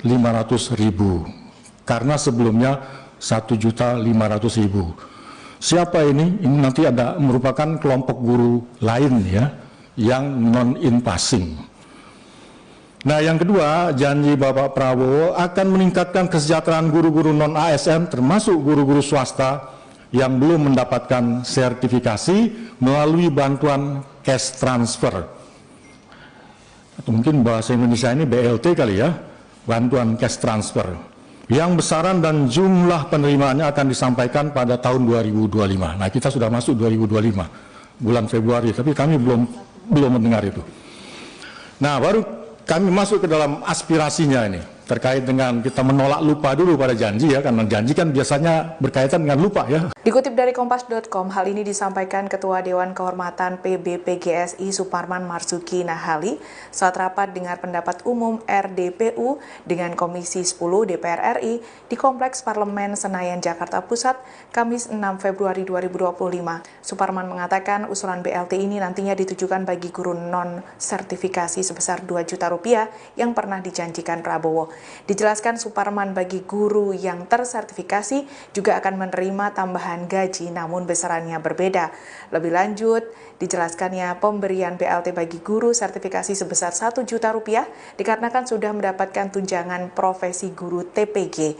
500.000 karena sebelumnya 1.500.000. Siapa ini? Ini nanti ada merupakan kelompok guru lain ya, yang non-in-passing. Nah, yang kedua, janji Bapak Prabowo akan meningkatkan kesejahteraan guru-guru non-ASN termasuk guru-guru swasta yang belum mendapatkan sertifikasi melalui bantuan cash transfer. Atau mungkin bahasa Indonesia ini BLT kali ya, bantuan cash transfer. Yang besaran dan jumlah penerimaannya akan disampaikan pada tahun 2025. Nah, kita sudah masuk 2025, bulan Februari, tapi kami belum mendengar itu. Nah, baru kami masuk ke dalam aspirasinya ini, terkait dengan kita menolak lupa dulu pada janji ya, karena janji kan biasanya berkaitan dengan lupa ya. Dikutip dari Kompas.com, hal ini disampaikan Ketua Dewan Kehormatan PB/PGSI Suparman Marzuki Nahali saat rapat dengar pendapat umum RDPU dengan Komisi 10 DPR RI di Kompleks Parlemen Senayan, Jakarta Pusat, Kamis 6 Februari 2025. Suparman mengatakan usulan BLT ini nantinya ditujukan bagi guru non-sertifikasi sebesar 2 juta rupiah yang pernah dijanjikan Prabowo. Dijelaskan Suparman bagi guru yang tersertifikasi juga akan menerima tambahan gaji namun besarannya berbeda. Lebih lanjut, dijelaskannya pemberian BLT bagi guru sertifikasi sebesar 1 juta rupiah dikarenakan sudah mendapatkan tunjangan profesi guru TPG.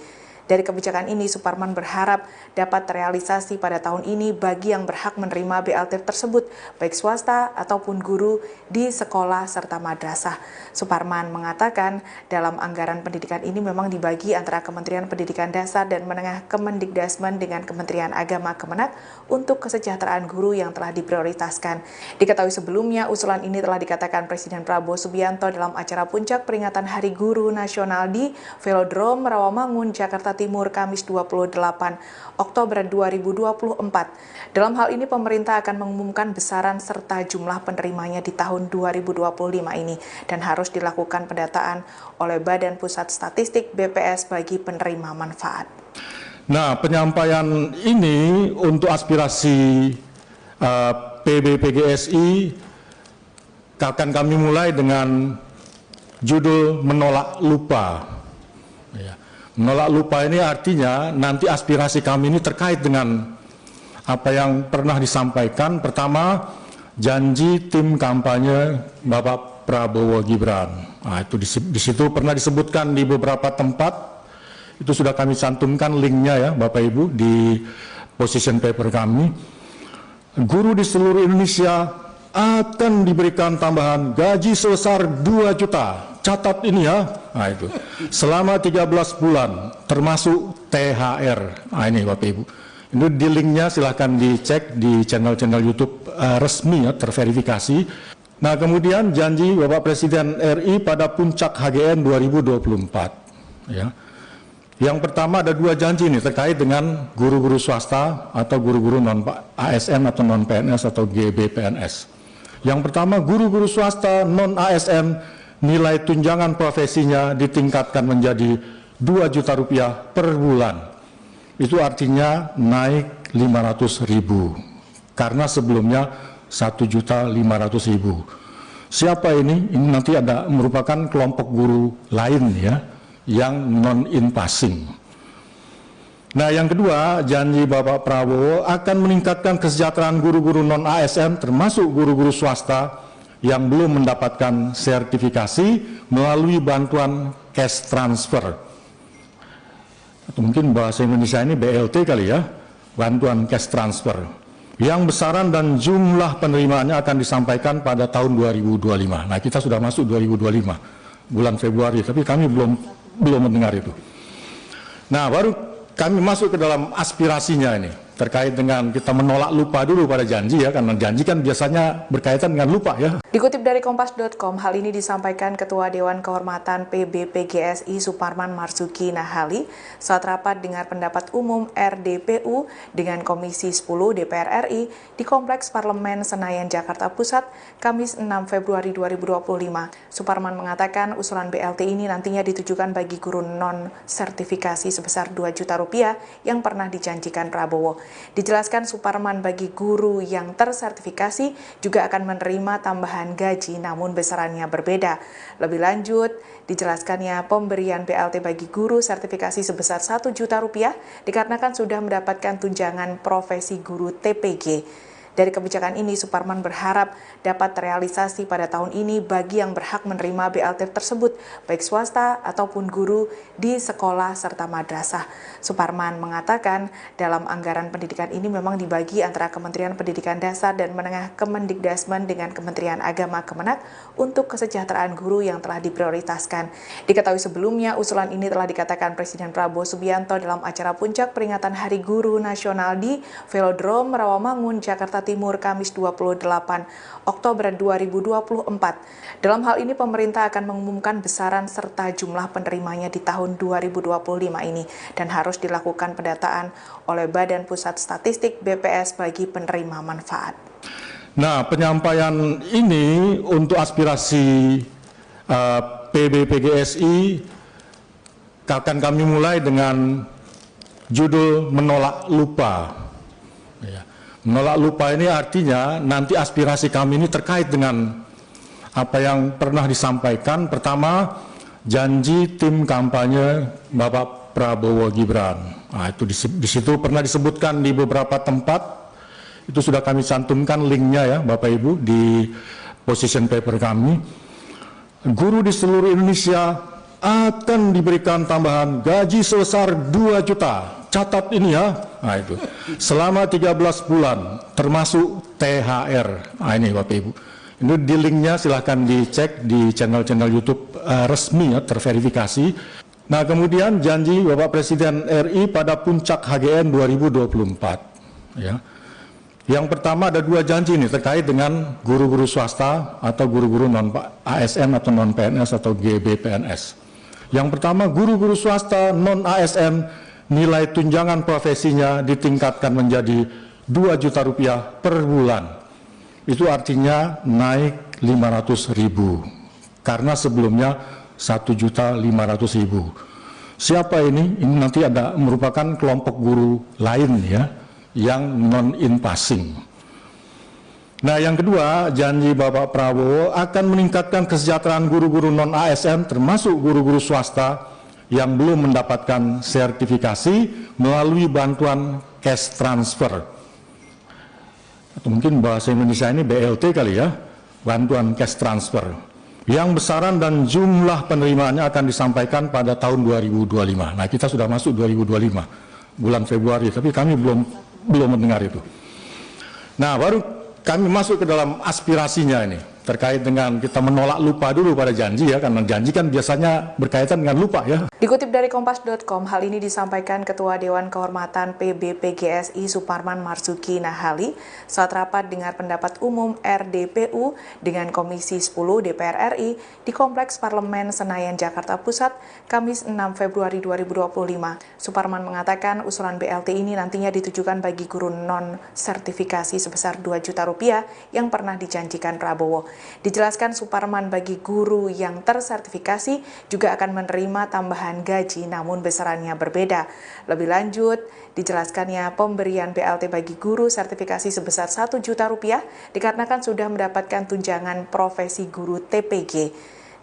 Dari kebijakan ini, Suparman berharap dapat terrealisasi pada tahun ini bagi yang berhak menerima BLT tersebut, baik swasta ataupun guru di sekolah serta madrasah. Suparman mengatakan dalam anggaran pendidikan ini memang dibagi antara Kementerian Pendidikan Dasar dan Menengah Kemendikdasmen dengan Kementerian Agama Kemenak untuk kesejahteraan guru yang telah diprioritaskan. Diketahui sebelumnya, usulan ini telah dikatakan Presiden Prabowo Subianto dalam acara puncak peringatan Hari Guru Nasional di Velodrome Rawamangun, Jakarta Timur, Kamis 28 Oktober 2024. Dalam hal ini, pemerintah akan mengumumkan besaran serta jumlah penerimanya di tahun 2025 ini dan harus dilakukan pendataan oleh Badan Pusat Statistik BPS bagi penerima manfaat. Nah, penyampaian ini untuk aspirasi PB/PGSI akan kami mulai dengan judul menolak lupa. Ya. Menolak lupa ini artinya nanti aspirasi kami ini terkait dengan apa yang pernah disampaikan. Pertama, janji tim kampanye Bapak Prabowo Gibran. Nah, itu di situ pernah disebutkan di beberapa tempat. Itu sudah kami cantumkan linknya ya Bapak Ibu di position paper kami. Guru di seluruh Indonesia akan diberikan tambahan gaji sebesar 2 juta. Catat ini ya. Nah, itu. Selama 13 bulan termasuk THR. Nah, ini Bapak Ibu. Ini di linknya silahkan dicek di channel-channel YouTube resmi ya, terverifikasi. Nah, kemudian janji Bapak Presiden RI pada puncak HGN 2024 ya. Yang pertama ada 2 janji nih terkait dengan guru-guru swasta atau guru-guru non ASN atau non PNS atau GBPNS. Yang pertama, guru-guru swasta non ASN nilai tunjangan profesinya ditingkatkan menjadi 2 juta rupiah per bulan. Itu artinya naik 500.000 karena sebelumnya 1.500.000. Siapa ini? Ini nanti ada merupakan kelompok guru lain ya, yang non-in-passing. Nah, yang kedua, janji Bapak Prabowo akan meningkatkan kesejahteraan guru-guru non-ASN termasuk guru-guru swasta yang belum mendapatkan sertifikasi melalui bantuan cash transfer. Atau mungkin bahasa Indonesia ini BLT kali ya, bantuan cash transfer. Yang besaran dan jumlah penerimaannya akan disampaikan pada tahun 2025. Nah, kita sudah masuk 2025, bulan Februari, tapi kami belum mendengar itu. Nah, baru kami masuk ke dalam aspirasinya ini, terkait dengan kita menolak lupa dulu pada janji ya, karena janji kan biasanya berkaitan dengan lupa ya. Dikutip dari Kompas.com, hal ini disampaikan Ketua Dewan Kehormatan PB/PGSI Suparman Marzuki Nahali saat rapat dengar pendapat umum RDPU dengan Komisi 10 DPR RI di Kompleks Parlemen Senayan, Jakarta Pusat, Kamis 6 Februari 2025. Suparman mengatakan usulan BLT ini nantinya ditujukan bagi guru non-sertifikasi sebesar 2 juta rupiah yang pernah dijanjikan Prabowo. Dijelaskan Suparman bagi guru yang tersertifikasi juga akan menerima tambahan tambahan gaji namun besarannya berbeda. Lebih lanjut, dijelaskannya pemberian BLT bagi guru sertifikasi sebesar Rp1 juta dikarenakan sudah mendapatkan tunjangan profesi guru TPG. Dari kebijakan ini, Suparman berharap dapat terrealisasi pada tahun ini bagi yang berhak menerima BLT tersebut, baik swasta ataupun guru di sekolah serta madrasah. Suparman mengatakan dalam anggaran pendidikan ini memang dibagi antara Kementerian Pendidikan Dasar dan Menengah Kemendikdasmen dengan Kementerian Agama Kemenak untuk kesejahteraan guru yang telah diprioritaskan. Diketahui sebelumnya, usulan ini telah dikatakan Presiden Prabowo Subianto dalam acara puncak peringatan Hari Guru Nasional di Velodrome Rawamangun, Jakarta Timur, Kamis 28 Oktober 2024. Dalam hal ini, pemerintah akan mengumumkan besaran serta jumlah penerimanya di tahun 2025 ini dan harus dilakukan pendataan oleh Badan Pusat Statistik BPS bagi penerima manfaat. Nah, penyampaian ini untuk aspirasi PBPGSI akan kami mulai dengan judul menolak lupa. Ya. Menolak lupa ini artinya nanti aspirasi kami ini terkait dengan apa yang pernah disampaikan. Pertama, janji tim kampanye Bapak Prabowo Gibran. Nah, itu di situ pernah disebutkan di beberapa tempat. Itu sudah kami cantumkan linknya ya Bapak Ibu di position paper kami. Guru di seluruh Indonesia akan diberikan tambahan gaji sebesar 2 juta. Catat ini ya, nah itu selama 13 bulan termasuk THR. Nah ini Bapak Ibu, ini di linknya silahkan dicek di channel-channel YouTube resmi ya, terverifikasi. Nah kemudian janji Bapak Presiden RI pada puncak HGN 2024 ya. Yang pertama ada 2 janji ini terkait dengan guru-guru swasta atau guru-guru non ASN atau non PNS atau GBPNS. Yang pertama, guru-guru swasta non ASN nilai tunjangan profesinya ditingkatkan menjadi Rp2 juta per bulan. Itu artinya naik 500.000 karena sebelumnya 1.500.000. Siapa ini? Ini nanti ada merupakan kelompok guru lain ya yang non in passing. Nah, yang kedua, janji Bapak Prabowo akan meningkatkan kesejahteraan guru-guru non ASN termasuk guru-guru swasta yang belum mendapatkan sertifikasi melalui bantuan cash transfer. Atau mungkin bahasa Indonesia ini BLT kali ya, bantuan cash transfer. Yang besaran dan jumlah penerimaannya akan disampaikan pada tahun 2025. Nah, kita sudah masuk 2025, bulan Februari, tapi kami belum mendengar itu. Nah, baru kami masuk ke dalam aspirasinya ini. Terkait dengan kita menolak lupa dulu pada janji ya, karena janji kan biasanya berkaitan dengan lupa ya. Dikutip dari Kompas.com, hal ini disampaikan Ketua Dewan Kehormatan PBPGSI Suparman Marzuki Nahali saat rapat dengar pendapat umum RDPU dengan Komisi 10 DPR RI di Kompleks Parlemen Senayan, Jakarta Pusat, Kamis 6 Februari 2025. Suparman mengatakan usulan BLT ini nantinya ditujukan bagi guru non-sertifikasi sebesar Rp2 juta yang pernah dijanjikan Prabowo. Dijelaskan Suparman bagi guru yang tersertifikasi juga akan menerima tambahan gaji namun besarannya berbeda. Lebih lanjut, dijelaskannya pemberian BLT bagi guru sertifikasi sebesar Rp1 juta dikarenakan sudah mendapatkan tunjangan profesi guru TPG.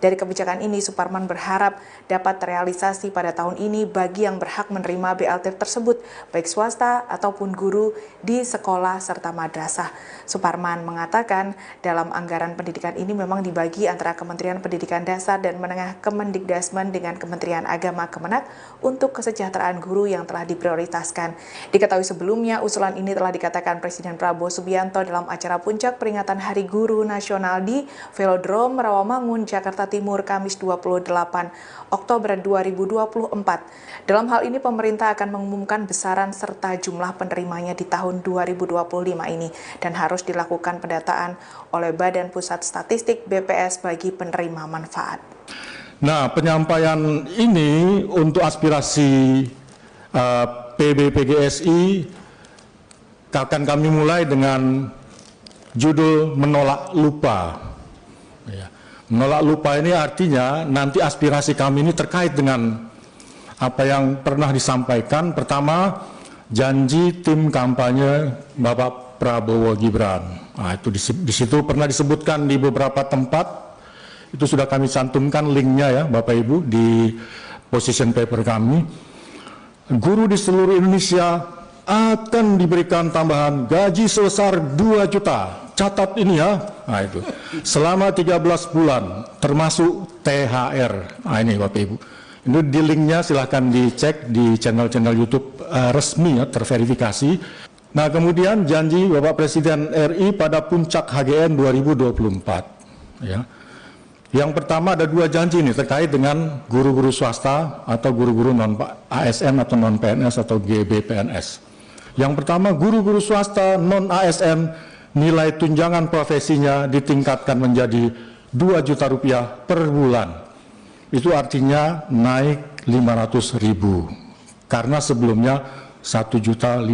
Dari kebijakan ini, Suparman berharap dapat terrealisasi pada tahun ini bagi yang berhak menerima BLT tersebut, baik swasta ataupun guru di sekolah serta madrasah. Suparman mengatakan dalam anggaran pendidikan ini memang dibagi antara Kementerian Pendidikan Dasar dan Menengah Kemendikdasmen dengan Kementerian Agama Kemenak untuk kesejahteraan guru yang telah diprioritaskan. Diketahui sebelumnya, usulan ini telah dikatakan Presiden Prabowo Subianto dalam acara puncak peringatan Hari Guru Nasional di Velodrome Rawamangun, Jakarta Timur, Kamis 28 Oktober 2024. Dalam hal ini, pemerintah akan mengumumkan besaran serta jumlah penerimanya di tahun 2025 ini dan harus dilakukan pendataan oleh Badan Pusat Statistik BPS bagi penerima manfaat. Nah, penyampaian ini untuk aspirasi PBPGSI akan kami mulai dengan judul menolak lupa. Ya. Menolak lupa ini artinya nanti aspirasi kami ini terkait dengan apa yang pernah disampaikan. Pertama, janji tim kampanye Bapak Prabowo Gibran. Nah, itu di situ pernah disebutkan di beberapa tempat, itu sudah kami cantumkan linknya ya Bapak Ibu di position paper kami. Guru di seluruh Indonesia akan diberikan tambahan gaji sebesar 2 juta. Catat ini ya. Nah, itu selama 13 bulan termasuk THR. Nah, ini Bapak Ibu. Ini di linknya silahkan dicek di channel-channel YouTube resmi ya, terverifikasi. Nah, kemudian janji Bapak Presiden RI pada puncak HGN 2024. Ya. Yang pertama ada 2 janji ini terkait dengan guru-guru swasta atau guru-guru non ASN atau non PNS atau GBPNS. Yang pertama, guru-guru swasta non ASN nilai tunjangan profesinya ditingkatkan menjadi 2 juta rupiah per bulan. Itu artinya naik 500.000 karena sebelumnya 1.500.000.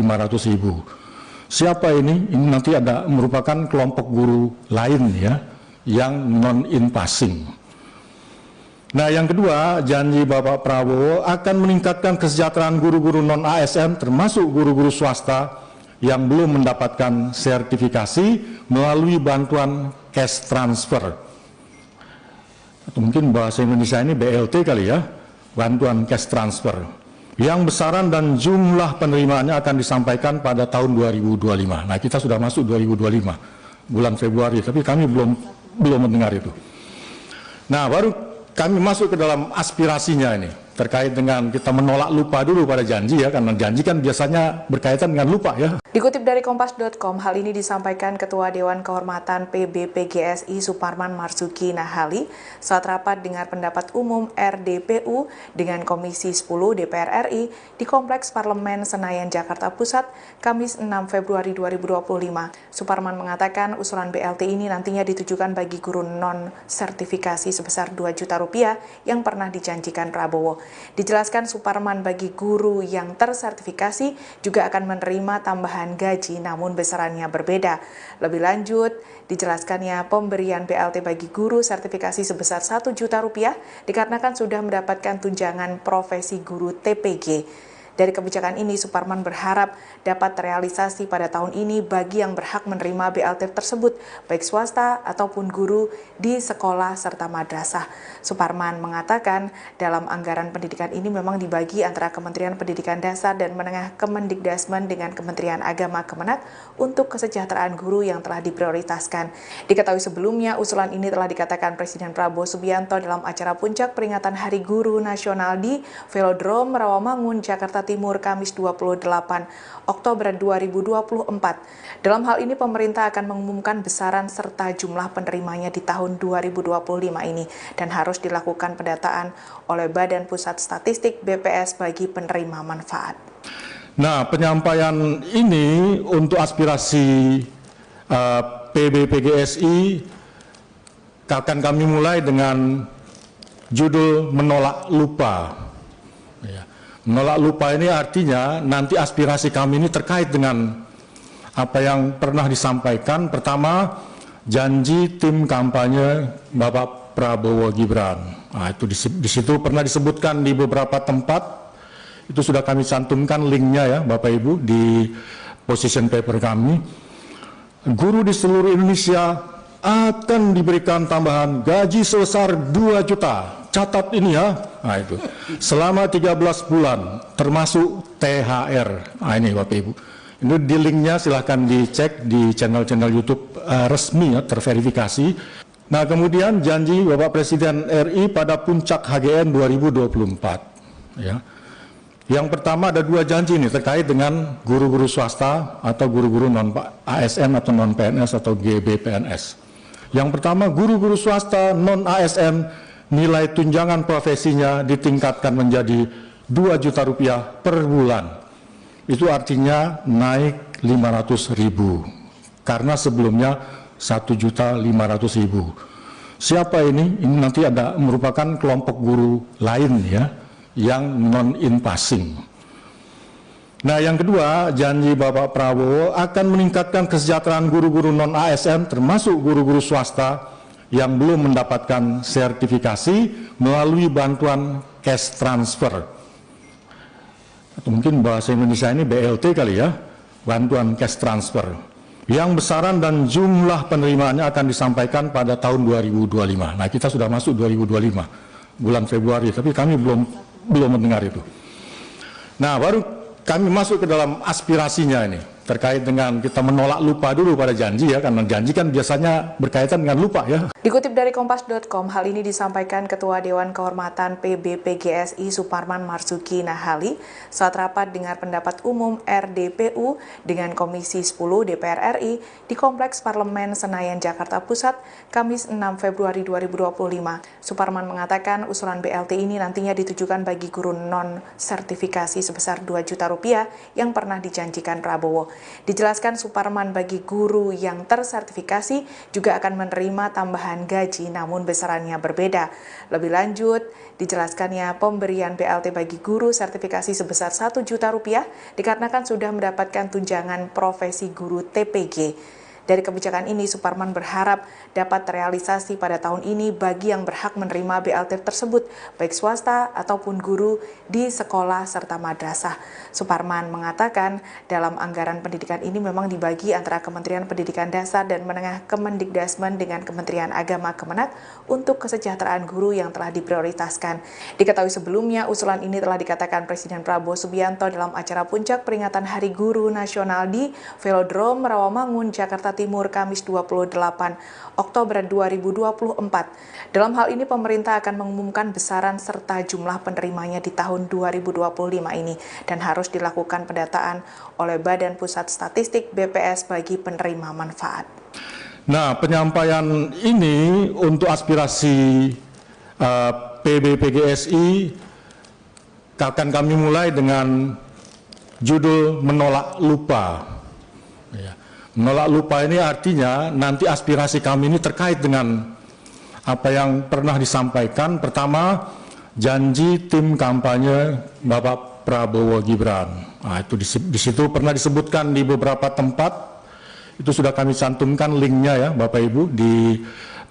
Siapa ini? Ini nanti ada merupakan kelompok guru lain ya yang non-in passing. Nah, yang kedua, janji Bapak Prabowo akan meningkatkan kesejahteraan guru-guru non ASN termasuk guru-guru swasta yang belum mendapatkan sertifikasi melalui bantuan cash transfer. Atau mungkin bahasa Indonesia ini BLT kali ya, bantuan cash transfer, yang besaran dan jumlah penerimaannya akan disampaikan pada tahun 2025. Nah, kita sudah masuk 2025 bulan Februari, tapi kami belum mendengar itu. Nah, baru kami masuk ke dalam aspirasinya ini terkait dengan kita menolak lupa dulu pada janji ya, karena janji kan biasanya berkaitan dengan lupa ya. Dikutip dari Kompas.com, hal ini disampaikan Ketua Dewan Kehormatan PB/PGSI Suparman Marzuki Nahali saat rapat dengar pendapat umum RDPU dengan Komisi 10 DPR RI di Kompleks Parlemen Senayan, Jakarta Pusat, Kamis 6 Februari 2025. Suparman mengatakan usulan BLT ini nantinya ditujukan bagi guru non-sertifikasi sebesar 2 juta rupiah yang pernah dijanjikan Prabowo. Dijelaskan Suparman bagi guru yang tersertifikasi juga akan menerima tambahan gaji namun besarannya berbeda. Lebih lanjut, dijelaskannya pemberian BLT bagi guru sertifikasi sebesar 1 juta rupiah dikarenakan sudah mendapatkan tunjangan profesi guru TPG. Dari kebijakan ini, Suparman berharap dapat terrealisasi pada tahun ini bagi yang berhak menerima BLT tersebut, baik swasta ataupun guru di sekolah serta madrasah. Suparman mengatakan dalam anggaran pendidikan ini memang dibagi antara Kementerian Pendidikan Dasar dan Menengah Kemendikdasmen dengan Kementerian Agama Kemenak untuk kesejahteraan guru yang telah diprioritaskan. Diketahui sebelumnya, usulan ini telah dikatakan Presiden Prabowo Subianto dalam acara puncak peringatan Hari Guru Nasional di Velodrome Rawamangun, Jakarta Timur, Kamis 28 Oktober 2024. Dalam hal ini, pemerintah akan mengumumkan besaran serta jumlah penerimanya di tahun 2025 ini dan harus dilakukan pendataan oleh Badan Pusat Statistik BPS bagi penerima manfaat. Nah, penyampaian ini untuk aspirasi PB/PGSI akan kami mulai dengan judul menolak lupa. Ya. Menolak lupa ini artinya nanti aspirasi kami ini terkait dengan apa yang pernah disampaikan. Pertama, janji tim kampanye Bapak Prabowo Gibran. Nah, itu di situ pernah disebutkan di beberapa tempat, itu sudah kami cantumkan linknya ya Bapak Ibu di position paper kami. Guru di seluruh Indonesia akan diberikan tambahan gaji sebesar 2 juta. Catat ini ya. Nah, itu selama 13 bulan termasuk THR. Nah, ini Bapak Ibu. Ini di linknya silahkan dicek di channel-channel YouTube resmi ya, terverifikasi. Nah, kemudian janji Bapak Presiden RI pada puncak HGN 2024. Ya. Yang pertama ada 2 janji ini terkait dengan guru-guru swasta atau guru-guru non ASN atau non PNS atau GBPNS. Yang pertama, guru-guru swasta non ASN nilai tunjangan profesinya ditingkatkan menjadi 2 juta rupiah per bulan. Itu artinya naik 500.000 karena sebelumnya 1.500.000. Siapa ini? Ini nanti ada merupakan kelompok guru lain ya yang non-in passing. Nah, yang kedua, janji Bapak Prabowo akan meningkatkan kesejahteraan guru-guru non ASN termasuk guru-guru swasta yang belum mendapatkan sertifikasi melalui bantuan cash transfer. Atau mungkin bahasa Indonesia ini BLT kali ya, bantuan cash transfer, yang besaran dan jumlah penerimaannya akan disampaikan pada tahun 2025. Nah, kita sudah masuk 2025, bulan Februari, tapi kami belum mendengar itu. Nah, baru kami masuk ke dalam aspirasinya ini, terkait dengan kita menolak lupa dulu pada janji ya, karena janji kan biasanya berkaitan dengan lupa ya. Dikutip dari Kompas.com, hal ini disampaikan Ketua Dewan Kehormatan PBPGSI Suparman Marzuki Nahali saat rapat dengar pendapat umum RDPU dengan Komisi 10 DPR RI di Kompleks Parlemen Senayan, Jakarta Pusat, Kamis 6 Februari 2025. Suparman mengatakan usulan BLT ini nantinya ditujukan bagi guru non-sertifikasi sebesar Rp2 juta yang pernah dijanjikan Prabowo. Dijelaskan Suparman bagi guru yang tersertifikasi juga akan menerima tambahan gaji namun besarannya berbeda. Lebih lanjut, dijelaskannya pemberian BLT bagi guru sertifikasi sebesar Rp1 juta dikarenakan sudah mendapatkan tunjangan profesi guru TPG. Dari kebijakan ini, Suparman berharap dapat terrealisasi pada tahun ini bagi yang berhak menerima BLT tersebut, baik swasta ataupun guru di sekolah serta madrasah. Suparman mengatakan dalam anggaran pendidikan ini memang dibagi antara Kementerian Pendidikan Dasar dan Menengah Kemendikdasmen dengan Kementerian Agama Kemenak untuk kesejahteraan guru yang telah diprioritaskan. Diketahui sebelumnya, usulan ini telah dikatakan Presiden Prabowo Subianto dalam acara puncak peringatan Hari Guru Nasional di Velodrome Rawamangun, Jakarta Timur, Kamis 28 Oktober 2024. Dalam hal ini, pemerintah akan mengumumkan besaran serta jumlah penerimanya di tahun 2025 ini dan harus dilakukan pendataan oleh Badan Pusat Statistik BPS bagi penerima manfaat. Nah, penyampaian ini untuk aspirasi PBPGSI akan kami mulai dengan judul menolak lupa. Ya. Menolak lupa ini artinya nanti aspirasi kami ini terkait dengan apa yang pernah disampaikan. Pertama, janji tim kampanye Bapak Prabowo Gibran. Nah, itu di situ pernah disebutkan di beberapa tempat. Itu sudah kami cantumkan linknya ya Bapak Ibu di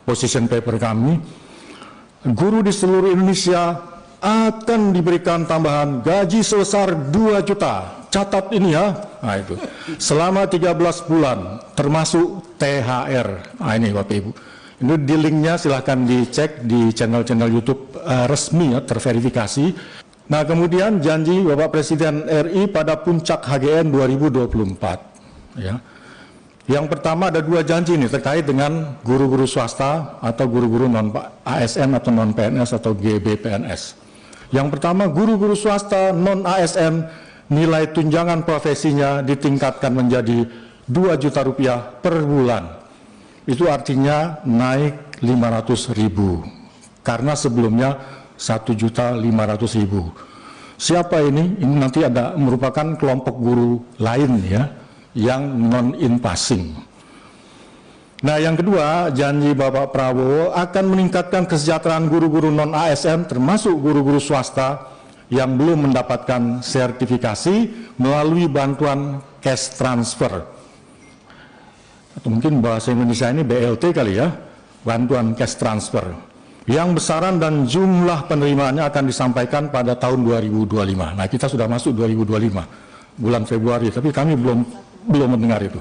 position paper kami. Guru di seluruh Indonesia akan diberikan tambahan gaji sebesar 2 juta. Catat ini ya, nah itu selama 13 bulan termasuk THR. Nah ini Bapak Ibu, ini di linknya silahkan dicek di channel-channel YouTube resmi ya, terverifikasi. Nah kemudian janji Bapak Presiden RI pada puncak HGN 2024 ya. Yang pertama ada 2 janji ini terkait dengan guru-guru swasta atau guru-guru non ASN atau non PNS atau GBPNS. Yang pertama, guru-guru swasta non ASN nilai tunjangan profesinya ditingkatkan menjadi Rp2 juta per bulan. Itu artinya naik 500.000 karena sebelumnya 1.500.000. Siapa ini? Ini nanti ada merupakan kelompok guru lain ya yang non in passing. Nah, yang kedua, janji Bapak Prabowo akan meningkatkan kesejahteraan guru-guru non ASN termasuk guru-guru swasta yang belum mendapatkan sertifikasi melalui bantuan cash transfer. Atau mungkin bahasa Indonesia ini BLT kali ya, bantuan cash transfer. Yang besaran dan jumlah penerimaannya akan disampaikan pada tahun 2025. Nah, kita sudah masuk 2025, bulan Februari, tapi kami belum mendengar itu.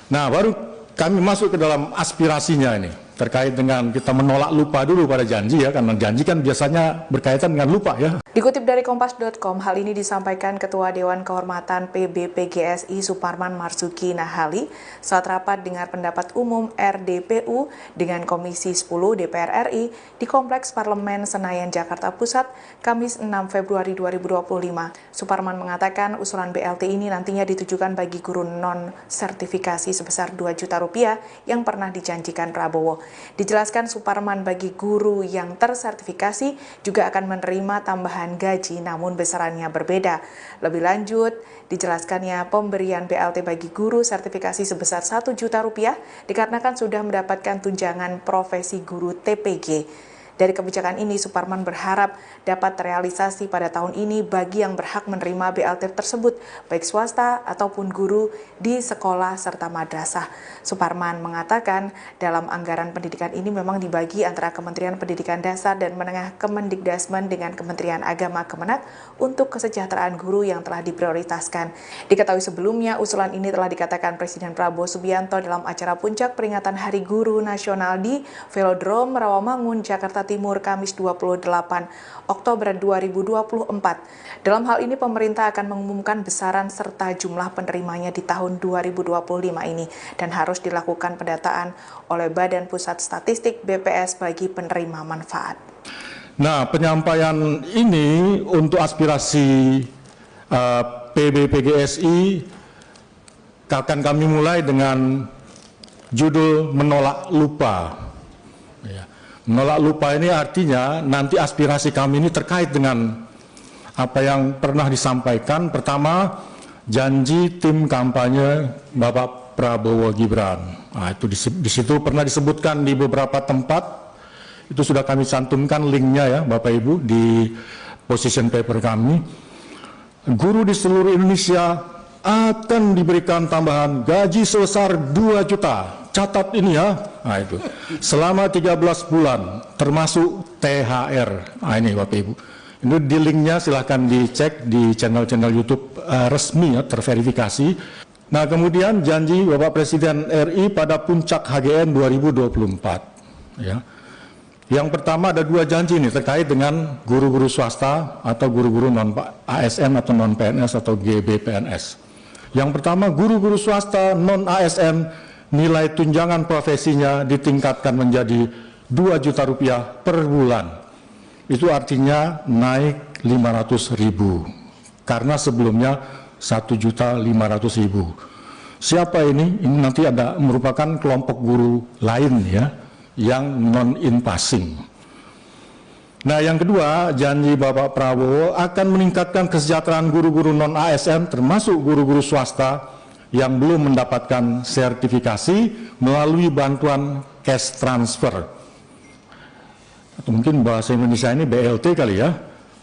Nah, baru kami masuk ke dalam aspirasinya ini, terkait dengan kita menolak lupa dulu pada janji ya, karena janji kan biasanya berkaitan dengan lupa ya. Dikutip dari Kompas.com, hal ini disampaikan Ketua Dewan Kehormatan PBPGSI Suparman Marzuki Nahali saat rapat dengar pendapat umum RDPU dengan Komisi 10 DPR RI di Kompleks Parlemen Senayan, Jakarta Pusat, Kamis 6 Februari 2025. Suparman mengatakan usulan BLT ini nantinya ditujukan bagi guru non-sertifikasi sebesar Rp2 juta yang pernah dijanjikan Prabowo. Dijelaskan Suparman bagi guru yang tersertifikasi juga akan menerima tambahan gaji namun besarannya berbeda. Lebih lanjut, dijelaskannya pemberian BLT bagi guru sertifikasi sebesar Rp1 juta dikarenakan sudah mendapatkan tunjangan profesi guru TPG. Dari kebijakan ini, Suparman berharap dapat terrealisasi pada tahun ini bagi yang berhak menerima BLT tersebut, baik swasta ataupun guru di sekolah serta madrasah. Suparman mengatakan dalam anggaran pendidikan ini memang dibagi antara Kementerian Pendidikan Dasar dan Menengah Kemendikdasmen dengan Kementerian Agama Kemenak untuk kesejahteraan guru yang telah diprioritaskan. Diketahui sebelumnya, usulan ini telah dikatakan Presiden Prabowo Subianto dalam acara puncak peringatan Hari Guru Nasional di Velodrome Rawamangun, Jakarta Timur, Kamis 28 Oktober 2024. Dalam hal ini, pemerintah akan mengumumkan besaran serta jumlah penerimanya di tahun 2025 ini dan harus dilakukan pendataan oleh Badan Pusat Statistik BPS bagi penerima manfaat. Nah, penyampaian ini untuk aspirasi PBPGSI akan kami mulai dengan judul menolak lupa. Menolak lupa ini artinya nanti aspirasi kami ini terkait dengan apa yang pernah disampaikan. Pertama, janji tim kampanye Bapak Prabowo Gibran. Nah, itu di situ pernah disebutkan di beberapa tempat. Itu sudah kami cantumkan linknya ya Bapak Ibu di position paper kami. Guru di seluruh Indonesia akan diberikan tambahan gaji sebesar 2 juta. Catat ini ya, nah itu selama 13 bulan termasuk THR. Nah ini Bapak Ibu, ini di linknya silahkan dicek di channel-channel YouTube resmi ya, terverifikasi. Nah kemudian janji Bapak Presiden RI pada puncak HGN 2024 ya. Yang pertama ada 2 janji ini terkait dengan guru-guru swasta atau guru-guru non ASN atau non PNS atau GBPNS. Yang pertama, guru-guru swasta non ASN nilai tunjangan profesinya ditingkatkan menjadi 2 juta rupiah per bulan. Itu artinya naik 500.000 karena sebelumnya 1.500.000. Siapa ini? Ini nanti ada merupakan kelompok guru lain ya yang non in passing. Nah, yang kedua, janji Bapak Prabowo akan meningkatkan kesejahteraan guru-guru non ASN termasuk guru-guru swasta yang belum mendapatkan sertifikasi melalui bantuan cash transfer. Atau mungkin bahasa Indonesia ini BLT kali ya,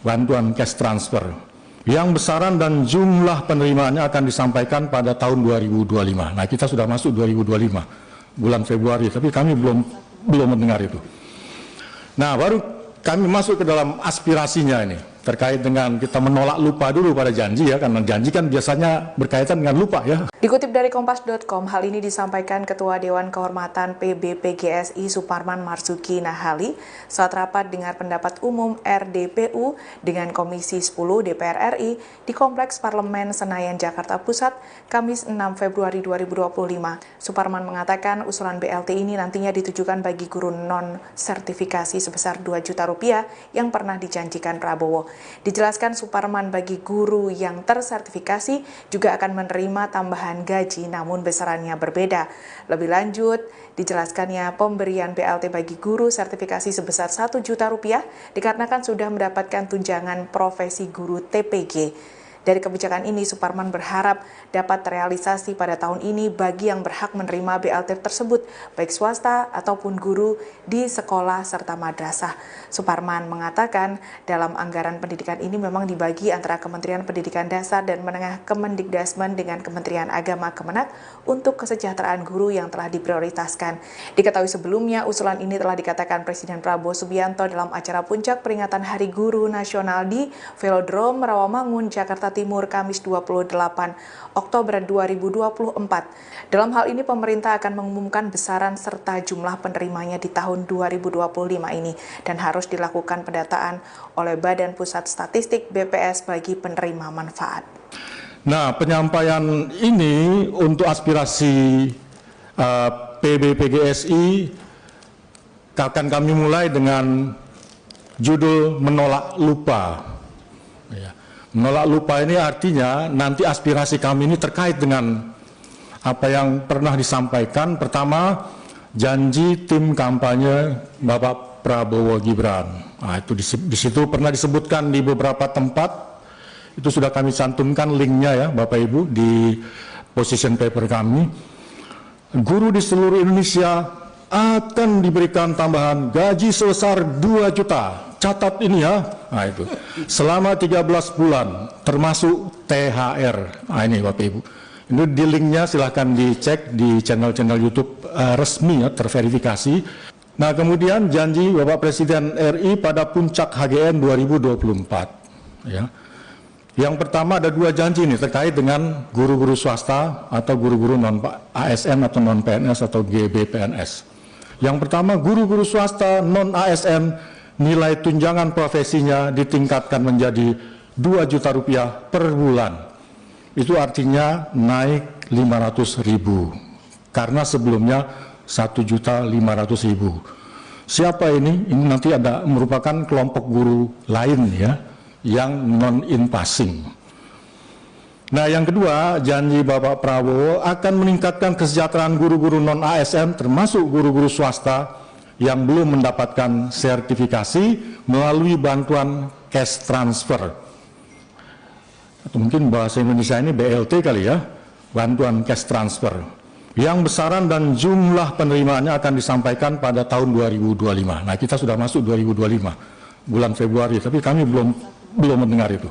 bantuan cash transfer. Yang besaran dan jumlah penerimaannya akan disampaikan pada tahun 2025. Nah, kita sudah masuk 2025, bulan Februari, tapi kami belum mendengar itu. Nah, baru kami masuk ke dalam aspirasinya ini. Terkait dengan kita menolak lupa dulu pada janji ya, karena janji kan biasanya berkaitan dengan lupa ya. Dikutip dari Kompas.com, hal ini disampaikan Ketua Dewan Kehormatan PBPGSI Suparman Marzuki Nahali saat rapat dengar pendapat umum RDPU dengan Komisi 10 DPR RI di Kompleks Parlemen Senayan, Jakarta Pusat, Kamis 6 Februari 2025. Suparman mengatakan usulan BLT ini nantinya ditujukan bagi guru non-sertifikasi sebesar 2 juta rupiah yang pernah dijanjikan Prabowo. Dijelaskan Suparman bagi guru yang tersertifikasi juga akan menerima tambahan gaji namun besarannya berbeda. Lebih lanjut, dijelaskannya pemberian BLT bagi guru sertifikasi sebesar 1 juta rupiah dikarenakan sudah mendapatkan tunjangan profesi guru TPG. Dari kebijakan ini, Suparman berharap dapat terrealisasi pada tahun ini bagi yang berhak menerima BLT tersebut, baik swasta ataupun guru di sekolah serta madrasah. Suparman mengatakan dalam anggaran pendidikan ini memang dibagi antara Kementerian Pendidikan Dasar dan Menengah Kemendikdasmen dengan Kementerian Agama Kemenak untuk kesejahteraan guru yang telah diprioritaskan. Diketahui sebelumnya, usulan ini telah dikatakan Presiden Prabowo Subianto dalam acara puncak peringatan Hari Guru Nasional di Velodrome Rawamangun, Jakarta Timur, Kamis 28 Oktober 2024. Dalam hal ini, pemerintah akan mengumumkan besaran serta jumlah penerimanya di tahun 2025 ini dan harus dilakukan pendataan oleh Badan Pusat Statistik BPS bagi penerima manfaat. Nah, penyampaian ini untuk aspirasi PBPGSI akan kami mulai dengan judul menolak lupa. Menolak lupa ini artinya nanti aspirasi kami ini terkait dengan apa yang pernah disampaikan. Pertama, janji tim kampanye Bapak Prabowo Gibran. Nah, itu di situ pernah disebutkan di beberapa tempat. Itu sudah kami cantumkan linknya ya Bapak Ibu di position paper kami. Guru di seluruh Indonesia akan diberikan tambahan gaji sebesar 2 juta. Catat ini ya. Nah itu. Selama 13 bulan termasuk THR. Nah ini Bapak Ibu. Ini di linknya silahkan dicek di channel-channel YouTube resmi ya, terverifikasi. Nah kemudian janji Bapak Presiden RI pada puncak HGN 2024. Ya. Yang pertama ada 2 janji nih terkait dengan guru-guru swasta atau guru-guru non ASN atau non PNS atau GBPNS. Yang pertama guru-guru swasta non ASN nilai tunjangan profesinya ditingkatkan menjadi 2 juta rupiah per bulan. Itu artinya naik 500.000 karena sebelumnya 1.500.000. Siapa ini? Ini nanti ada merupakan kelompok guru lain ya, yang non-in passing. Nah yang kedua, janji Bapak Prabowo akan meningkatkan kesejahteraan guru-guru non-ASN termasuk guru-guru swasta yang belum mendapatkan sertifikasi melalui bantuan cash transfer. Atau mungkin bahasa Indonesia ini BLT kali ya, bantuan cash transfer. Yang besaran dan jumlah penerimaannya akan disampaikan pada tahun 2025. Nah kita sudah masuk 2025, bulan Februari, tapi kami belum mendengar itu.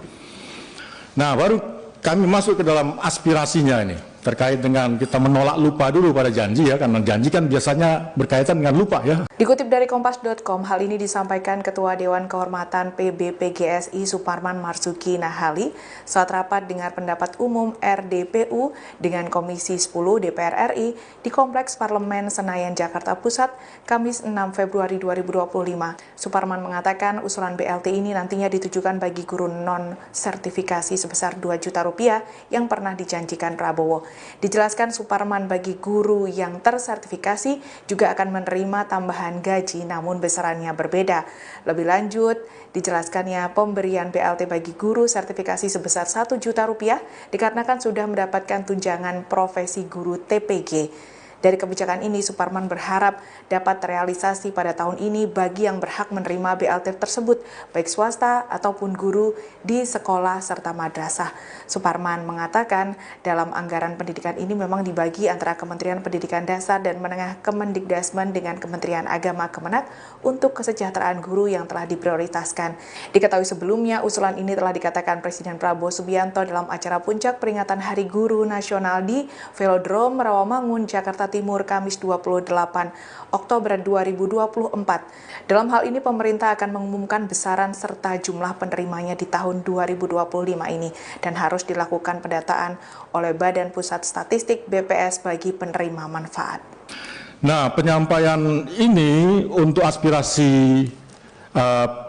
Nah baru kami masuk ke dalam aspirasinya ini terkait dengan kita menolak lupa dulu pada janji ya, karena janji kan biasanya berkaitan dengan lupa ya. Dikutip dari Kompas.com, hal ini disampaikan Ketua Dewan Kehormatan PBPGSI Suparman Marzuki Nahali saat rapat dengar pendapat umum RDPU dengan Komisi 10 DPR RI di Kompleks Parlemen Senayan, Jakarta Pusat, Kamis 6 Februari 2025. Suparman mengatakan usulan BLT ini nantinya ditujukan bagi guru non-sertifikasi sebesar 2 juta rupiah yang pernah dijanjikan Prabowo. Dijelaskan Suparman bagi guru yang tersertifikasi juga akan menerima tambahan gaji namun besarannya berbeda. Lebih lanjut, dijelaskannya pemberian BLT bagi guru sertifikasi sebesar 1 juta rupiah dikarenakan sudah mendapatkan tunjangan profesi guru TPG. Dari kebijakan ini, Suparman berharap dapat terrealisasi pada tahun ini bagi yang berhak menerima BLT tersebut, baik swasta ataupun guru di sekolah serta madrasah. Suparman mengatakan dalam anggaran pendidikan ini memang dibagi antara Kementerian Pendidikan Dasar dan Menengah Kemendikdasmen dengan Kementerian Agama Kemenak untuk kesejahteraan guru yang telah diprioritaskan. Diketahui sebelumnya, usulan ini telah dikatakan Presiden Prabowo Subianto dalam acara puncak peringatan Hari Guru Nasional di Velodrome Rawamangun, Jakarta Timur, Kamis 28 Oktober 2024. Dalam hal ini, pemerintah akan mengumumkan besaran serta jumlah penerimanya di tahun 2025 ini dan harus dilakukan pendataan oleh Badan Pusat Statistik BPS bagi penerima manfaat. Nah, penyampaian ini untuk aspirasi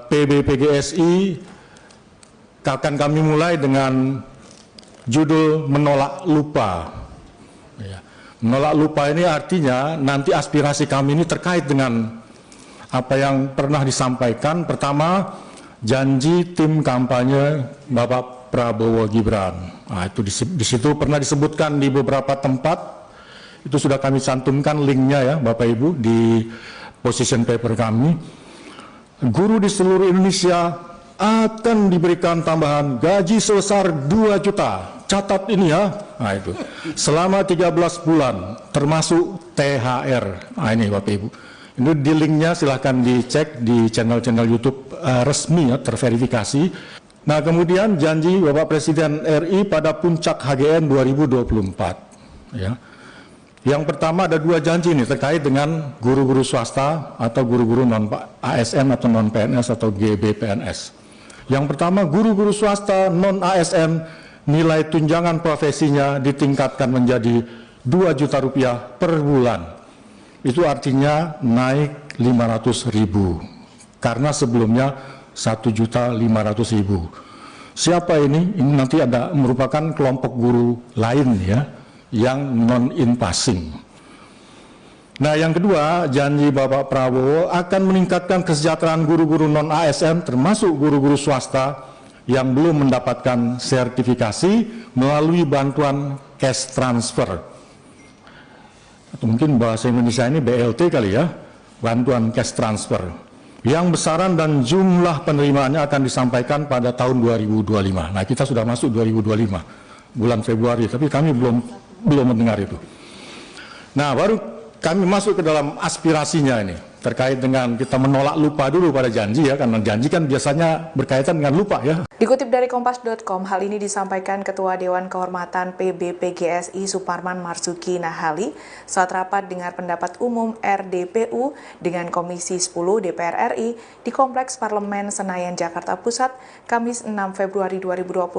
PBPGSI akan kami mulai dengan judul menolak lupa. Ya. Menolak lupa ini artinya nanti aspirasi kami ini terkait dengan apa yang pernah disampaikan. Pertama, janji tim kampanye Bapak Prabowo Gibran. Nah, itu di situ pernah disebutkan di beberapa tempat. Itu sudah kami cantumkan linknya ya Bapak Ibu di position paper kami. Guru di seluruh Indonesia akan diberikan tambahan gaji sebesar 2 juta. Catat ini ya. Nah itu. Selama 13 bulan termasuk THR. Nah ini Bapak Ibu. Ini di linknya silahkan dicek di channel-channel YouTube resmi ya, terverifikasi. Nah kemudian janji Bapak Presiden RI pada puncak HGN 2024. Ya. Yang pertama ada 2 janji nih terkait dengan guru-guru swasta atau guru-guru non ASN atau non PNS atau GBPNS. Yang pertama guru-guru swasta non ASN nilai tunjangan profesinya ditingkatkan menjadi 2 juta rupiah per bulan. Itu artinya naik 500.000 karena sebelumnya 1.500.000. Siapa ini? Ini nanti ada merupakan kelompok guru lain ya, yang non-in passing. Nah yang kedua, janji Bapak Prabowo akan meningkatkan kesejahteraan guru-guru non-ASN termasuk guru-guru swasta yang belum mendapatkan sertifikasi melalui bantuan cash transfer. Atau mungkin bahasa Indonesia ini BLT kali ya, bantuan cash transfer. Yang besaran dan jumlah penerimaannya akan disampaikan pada tahun 2025. Nah kita sudah masuk 2025, bulan Februari, tapi kami belum mendengar itu. Nah baru kami masuk ke dalam aspirasinya ini terkait dengan kita menolak lupa dulu pada janji ya, karena janji kan biasanya berkaitan dengan lupa ya. Dikutip dari Kompas.com, hal ini disampaikan Ketua Dewan Kehormatan PBPGSI Suparman Marzuki Nahali saat rapat dengar pendapat umum RDPU dengan Komisi 10 DPR RI di Kompleks Parlemen Senayan, Jakarta Pusat, Kamis 6 Februari 2025.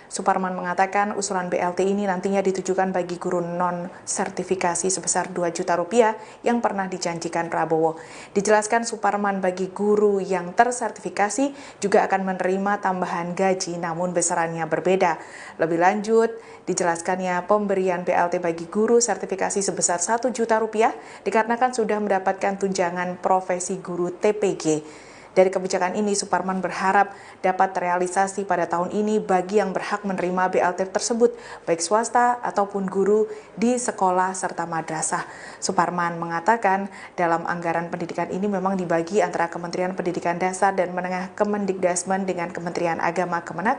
Suparman mengatakan usulan BLT ini nantinya ditujukan bagi guru non-sertifikasi sebesar 2 juta rupiah yang pernah dijanjikan Prabowo. Dijelaskan Suparman bagi guru yang tersertifikasi juga akan menerima tambahan gaji namun besarannya berbeda. Lebih lanjut, dijelaskannya pemberian BLT bagi guru sertifikasi sebesar 1 juta rupiah dikarenakan sudah mendapatkan tunjangan profesi guru TPG. Dari kebijakan ini, Suparman berharap dapat terrealisasi pada tahun ini bagi yang berhak menerima BLT tersebut, baik swasta ataupun guru di sekolah serta madrasah. Suparman mengatakan dalam anggaran pendidikan ini memang dibagi antara Kementerian Pendidikan Dasar dan Menengah Kemendikdasmen dengan Kementerian Agama Kemenak